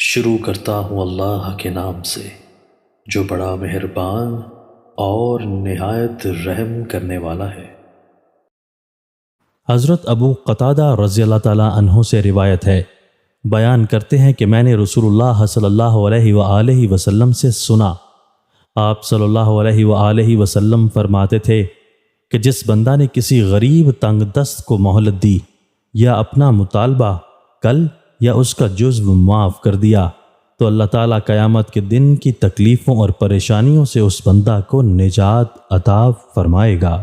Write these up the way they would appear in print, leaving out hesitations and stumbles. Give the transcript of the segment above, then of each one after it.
شروع کرتا ہوں اللہ کے نام سے جو بڑا مہربان اور نہایت رحم کرنے والا ہے۔ حضرت ابو قتادہ رضی اللہ تعالیٰ عنہ سے روایت ہے، بیان کرتے ہیں کہ میں نے رسول اللہ صلی اللہ علیہ وآلہ وسلم سے سنا، آپ صلی اللہ علیہ وآلہ وسلم فرماتے تھے کہ جس بندہ نے کسی غریب تنگ دست کو مہلت دی یا اپنا مطالبہ کل یا اس کا جزو معاف کر دیا تو اللہ تعالیٰ قیامت کے دن کی تکلیفوں اور پریشانیوں سے اس بندہ کو نجات عطا فرمائے گا۔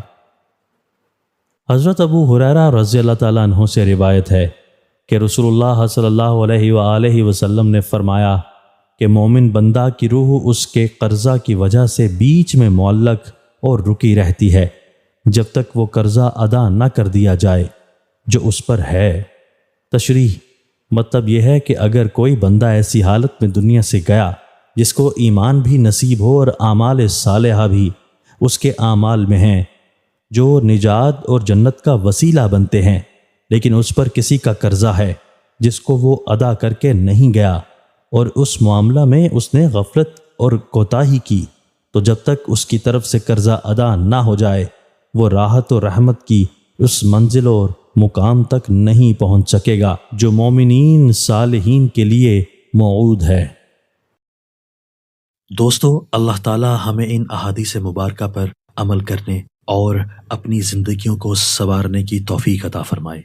حضرت ابو ہریرہ رضی اللہ تعالیٰ عنہ سے روایت ہے کہ رسول اللہ صلی اللہ علیہ وآلہ وسلم نے فرمایا کہ مومن بندہ کی روح اس کے قرضہ کی وجہ سے بیچ میں معلق اور رکی رہتی ہے جب تک وہ قرضہ ادا نہ کر دیا جائے جو اس پر ہے۔ تشریح مطلب یہ ہے کہ اگر کوئی بندہ ایسی حالت میں دنیا سے گیا جس کو ایمان بھی نصیب ہو اور اعمال صالحہ بھی اس کے اعمال میں ہیں جو نجات اور جنت کا وسیلہ بنتے ہیں، لیکن اس پر کسی کا قرضہ ہے جس کو وہ ادا کر کے نہیں گیا اور اس معاملہ میں اس نے غفلت اور کوتاہی کی، تو جب تک اس کی طرف سے قرضہ ادا نہ ہو جائے وہ راحت و رحمت کی اس منزل اور مقام تک نہیں پہنچ سکے گا جو مومنین صالحین کے لیے موعود ہے۔ دوستو، اللہ تعالی ہمیں ان احادیث مبارکہ پر عمل کرنے اور اپنی زندگیوں کو سنوارنے کی توفیق عطا فرمائے۔